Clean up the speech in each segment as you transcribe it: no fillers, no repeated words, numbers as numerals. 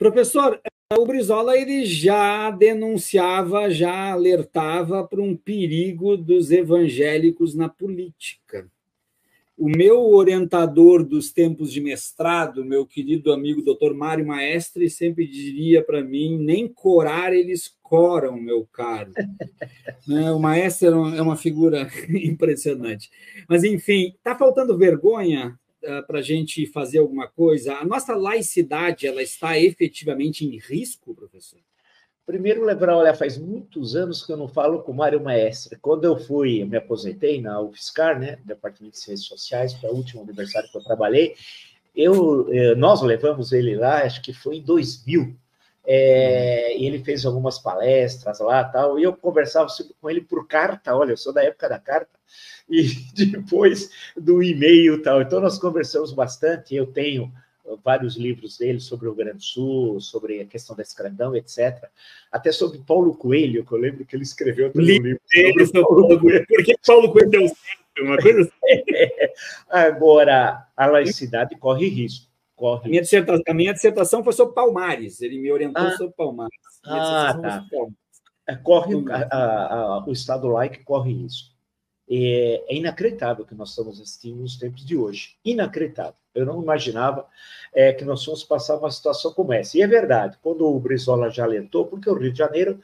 Professor, o Brizola ele já denunciava, já alertava para um perigo dos evangélicos na política. O meu orientador dos tempos de mestrado, meu querido amigo Dr. Mário Maestre, sempre diria para mim, nem corar eles coram, meu caro. O Maestre é uma figura impressionante. Mas, enfim, está faltando vergonha para a gente fazer alguma coisa? A nossa laicidade ela está efetivamente em risco, professor? Primeiro, lembrar, olha, faz muitos anos que eu não falo com o Mário Maestre. Quando eu me aposentei na UFSCar, né, Departamento de Ciências Sociais, foi o último aniversário que eu trabalhei, nós levamos ele lá, acho que foi em 2000, e ele fez algumas palestras lá, tal, e eu conversava com ele por carta, olha, eu sou da época da carta, e depois do e-mail, tal, então nós conversamos bastante, eu tenho vários livros dele sobre o Rio Grande do Sul, sobre a questão da escravidão, etc. Até sobre Paulo Coelho, que eu lembro que ele escreveu também um livro sobre Paulo Coelho. Por que Paulo Coelho deu certo? Uma coisa assim. Agora, a laicidade corre risco. A minha dissertação foi sobre Palmares, ele me orientou sobre Palmares. Tá. O Estado laico corre risco. É inacreditável que nós estamos assistindo nos tempos de hoje. Inacreditável. Eu não imaginava que nós fôssemos passar uma situação como essa. E é verdade, quando o Brizola já alertou, porque o Rio de Janeiro,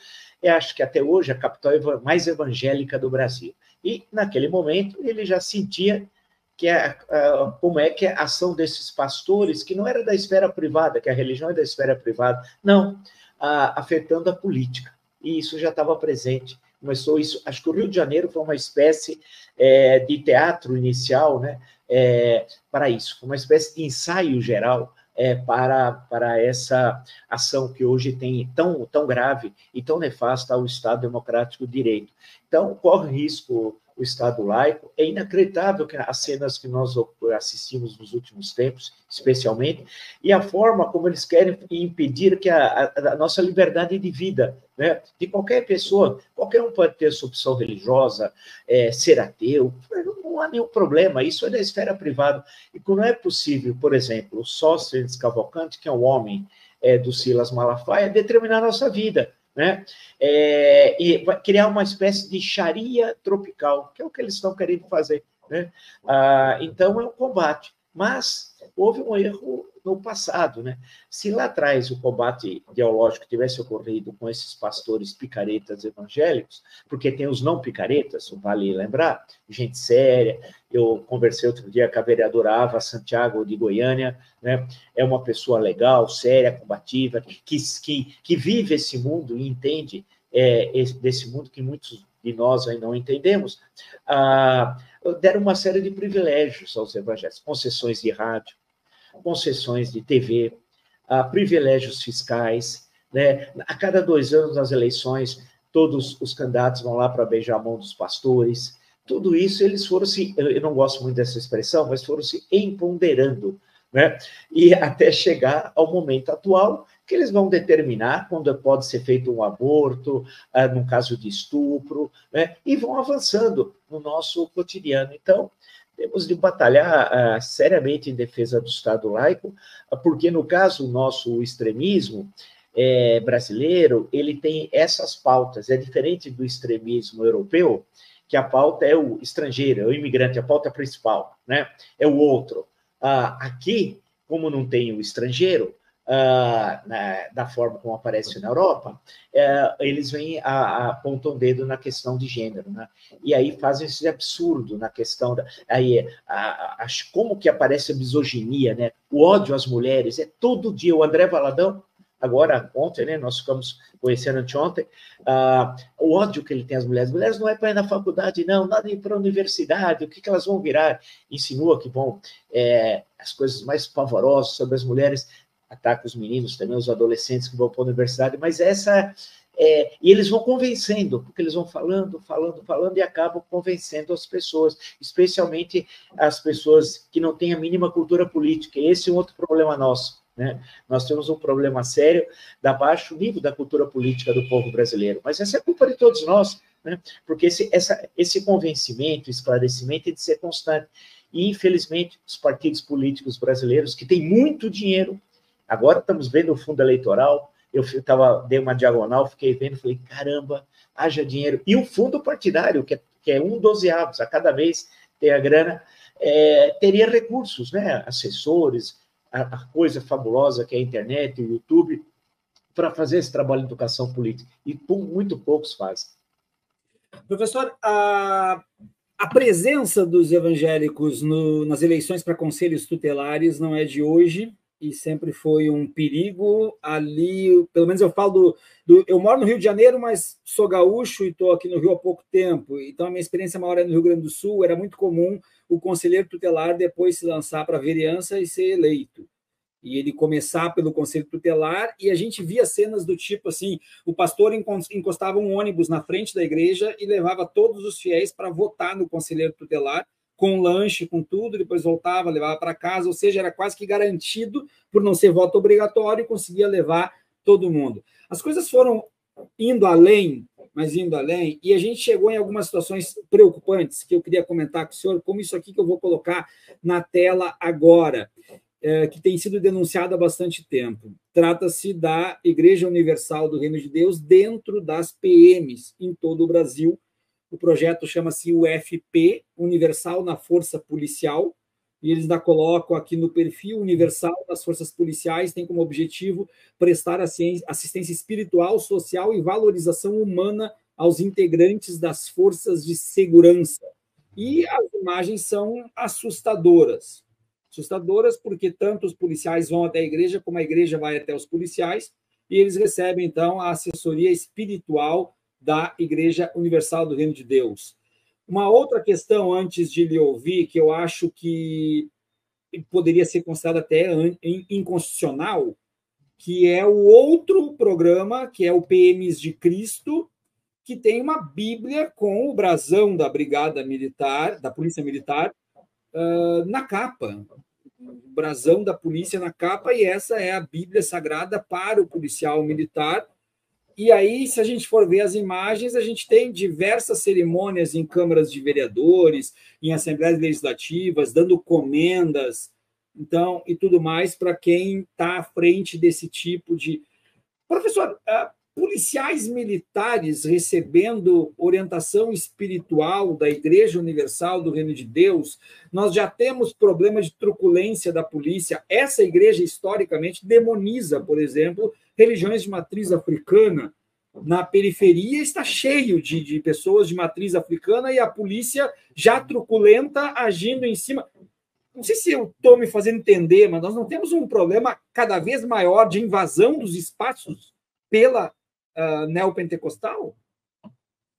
acho que até hoje, é a capital mais evangélica do Brasil. E, naquele momento, ele já sentia como é que a ação desses pastores, que não era da esfera privada, que a religião é da esfera privada, não, afetando a política. E isso já estava presente. Começou isso, acho que o Rio de Janeiro foi uma espécie de teatro inicial, né, para isso, foi uma espécie de ensaio geral para essa ação que hoje tem tão grave e tão nefasta ao Estado Democrático de Direito. Então, corre risco o Estado laico. É inacreditável que as cenas que nós assistimos nos últimos tempos, especialmente, e a forma como eles querem impedir que a nossa liberdade de vida, né, de qualquer pessoa, qualquer um pode ter sua opção religiosa, ser ateu, não há nenhum problema, isso é da esfera privada. E não é possível, por exemplo, o Sóstenes Cavalcanti, que é um homem do Silas Malafaia, determinar a nossa vida, né? E vai criar uma espécie de Sharia tropical, que é o que eles estão querendo fazer, né? Então, é um combate. Mas houve um erro no passado, né? Se lá atrás o combate ideológico tivesse ocorrido com esses pastores picaretas evangélicos, porque tem os não picaretas, vale lembrar, gente séria. Eu conversei outro dia com a vereadora Ava Santiago, de Goiânia, né? É uma pessoa legal, séria, combativa, que vive esse mundo e entende desse mundo que muitos de nós aí não entendemos. Deram uma série de privilégios aos evangélicos, concessões de rádio, concessões de TV, privilégios fiscais, né? A cada 2 anos, nas eleições, todos os candidatos vão lá para beijar a mão dos pastores. Tudo isso, eles foram eu não gosto muito dessa expressão, mas foram se empoderando, né? E até chegar ao momento atual, que eles vão determinar quando pode ser feito um aborto, no caso de estupro, né? E vão avançando no nosso cotidiano. Então, temos de batalhar seriamente em defesa do Estado laico, porque, no caso, o nosso extremismo brasileiro, ele tem essas pautas, é diferente do extremismo europeu, que a pauta é o estrangeiro, é o imigrante, a pauta principal, né? É o outro. Aqui, como não tem o estrangeiro, da forma como aparece na Europa, eles apontam o dedo na questão de gênero, né? E aí fazem esse absurdo na questão como que aparece a misoginia, né? O ódio às mulheres, todo dia. O André Valadão, agora, ontem, né, nós ficamos conhecendo anteontem, o ódio que ele tem às mulheres não é para ir na faculdade, não, nada de ir para a universidade, o que elas vão virar? Insinua que vão as coisas mais pavorosas sobre as mulheres, ataca os meninos também, os adolescentes que vão para a universidade, mas e eles vão convencendo, porque eles vão falando e acabam convencendo as pessoas, especialmente as pessoas que não têm a mínima cultura política. Esse é um outro problema nosso, né? Nós temos um problema sério da baixo nível da cultura política do povo brasileiro, mas essa é culpa de todos nós, né? Porque esse convencimento, esclarecimento tem de ser constante. E, infelizmente, os partidos políticos brasileiros, que têm muito dinheiro, Agora estamos vendo o fundo eleitoral, dei uma diagonal, fiquei vendo, falei, caramba, haja dinheiro. E o fundo partidário, que é 1/12, a cada mês tem a grana, teria recursos, né? Assessores, a coisa fabulosa que é a internet, o YouTube, para fazer esse trabalho de educação política. E muito poucos fazem. Professor, a presença dos evangélicos nas eleições para conselhos tutelares não é de hoje e sempre foi um perigo ali. Pelo menos eu falo eu moro no Rio de Janeiro, mas sou gaúcho e estou aqui no Rio há pouco tempo. Então a minha experiência maior é no Rio Grande do Sul. Era muito comum o conselheiro tutelar depois se lançar para a vereança e ser eleito. E ele começar pelo conselho tutelar, e a gente via cenas do tipo assim, o pastor encostava um ônibus na frente da igreja e levava todos os fiéis para votar no conselheiro tutelar, com lanche, com tudo, depois voltava, levava para casa, ou seja, era quase que garantido, por não ser voto obrigatório, conseguia levar todo mundo. As coisas foram indo além, mas indo além, e a gente chegou em algumas situações preocupantes, que eu queria comentar com o senhor, como isso aqui que eu vou colocar na tela agora, que tem sido denunciado há bastante tempo. Trata-se da Igreja Universal do Reino de Deus dentro das PMs em todo o Brasil. O projeto chama-se UFP, Universal na Força Policial, e eles ainda colocam aqui no perfil Universal das Forças Policiais, tem como objetivo prestar assistência espiritual, social e valorização humana aos integrantes das forças de segurança. E as imagens são assustadoras. Assustadoras porque tanto os policiais vão até a igreja, como a igreja vai até os policiais, e eles recebem, então, a assessoria espiritual da Igreja Universal do Reino de Deus. Uma outra questão, antes de lhe ouvir, que eu acho que poderia ser considerada até inconstitucional, que é o outro programa, que é o PMs de Cristo, que tem uma Bíblia com o brasão da Brigada Militar, da Polícia Militar, na capa. O brasão da polícia na capa, e essa é a Bíblia Sagrada para o policial militar. E aí, se a gente for ver as imagens, a gente tem diversas cerimônias em câmaras de vereadores, em assembleias legislativas, dando comendas, então, e tudo mais para quem está à frente desse tipo de... Professor, policiais militares recebendo orientação espiritual da Igreja Universal do Reino de Deus, nós já temos problema de truculência da polícia. Essa igreja, historicamente, demoniza, por exemplo, religiões de matriz africana. Na periferia está cheio de pessoas de matriz africana e a polícia já truculenta, agindo em cima. Não sei se eu estou me fazendo entender, mas nós não temos um problema cada vez maior de invasão dos espaços pela neopentecostal?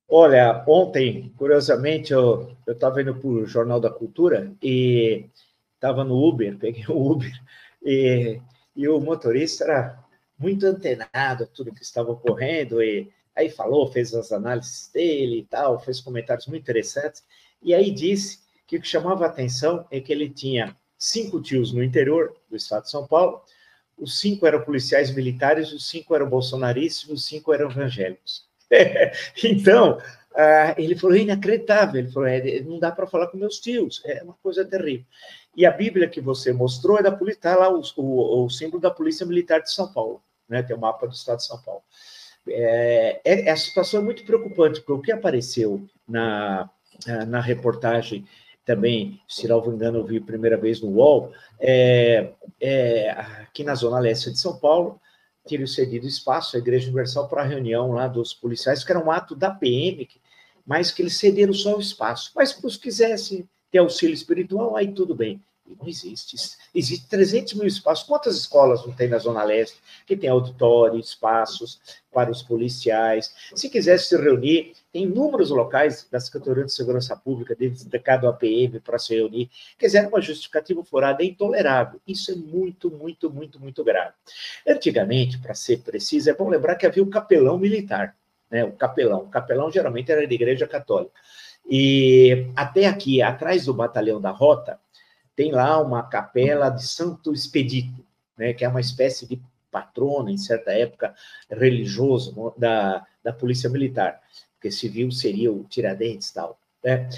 Olha, ontem, curiosamente, eu estava indo para o Jornal da Cultura e estava no Uber, peguei o Uber, e o motorista era muito antenado a tudo que estava ocorrendo, e aí falou, fez as análises dele e tal, fez comentários muito interessantes, e aí disse que o que chamava a atenção é que ele tinha 5 tios no interior do estado de São Paulo, os 5 eram policiais militares, os 5 eram bolsonaristas, os 5 eram evangélicos. Então, ele falou, é inacreditável, ele falou, não dá para falar com meus tios, é uma coisa terrível. E a Bíblia que você mostrou é da polícia, está lá o símbolo da Polícia Militar de São Paulo, né? Tem o mapa do estado de São Paulo. A situação é muito preocupante, porque o que apareceu na reportagem também, se não me engano, eu vi a primeira vez no UOL, aqui na Zona Leste de São Paulo, teriam cedido espaço à Igreja Universal para a reunião lá dos policiais, que era um ato da PM, mas que eles cederam só o espaço. Mas se quisessem ter auxílio espiritual, aí tudo bem. E não existe. Existe 300 mil espaços. Quantas escolas não tem na Zona Leste que tem auditório, espaços para os policiais? Se quisesse se reunir, tem inúmeros locais da Secretaria de Segurança Pública dedicado à PM para se reunir. Quer dizer, uma justificativa furada é intolerável. Isso é muito, muito, muito, muito grave. Antigamente, para ser preciso, é bom lembrar que havia o capelão militar, né? O capelão geralmente era da Igreja Católica. E até aqui, atrás do batalhão da Rota, tem lá uma capela de Santo Expedito, né, que é uma espécie de patrona, em certa época, religioso da Polícia Militar, porque civil seria o Tiradentes e tal. Né?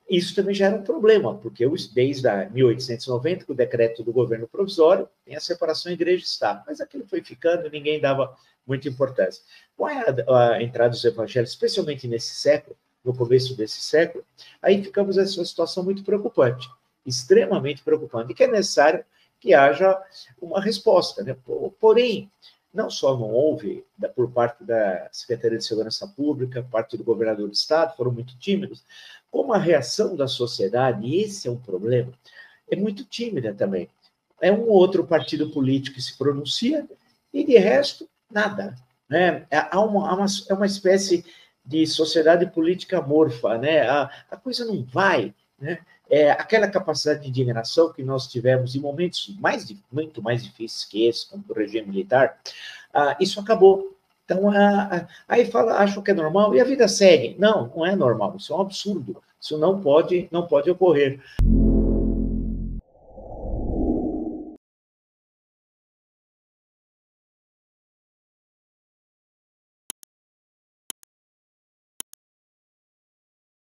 Isso também já era um problema, porque desde 1890, com o decreto do governo provisório, tem a separação igreja e Estado, mas aquilo foi ficando e ninguém dava muita importância. Com a entrada dos evangélicos, especialmente nesse século, no começo desse século, aí ficamos nessa situação muito preocupante, extremamente preocupante, e que é necessário que haja uma resposta, né? Porém, não só não houve, por parte da Secretaria de Segurança Pública, parte do governador do Estado, foram muito tímidos, como a reação da sociedade, e esse é um problema, é muito tímida também. É um outro partido político que se pronuncia, e de resto, nada. Né? É uma espécie de sociedade política amorfa, né? A coisa não vai, né? Aquela capacidade de indignação que nós tivemos em momentos muito mais difíceis que esse, como o regime militar, isso acabou. Então, aí acham que é normal e a vida segue. Não, não é normal, isso é um absurdo, isso não pode ocorrer.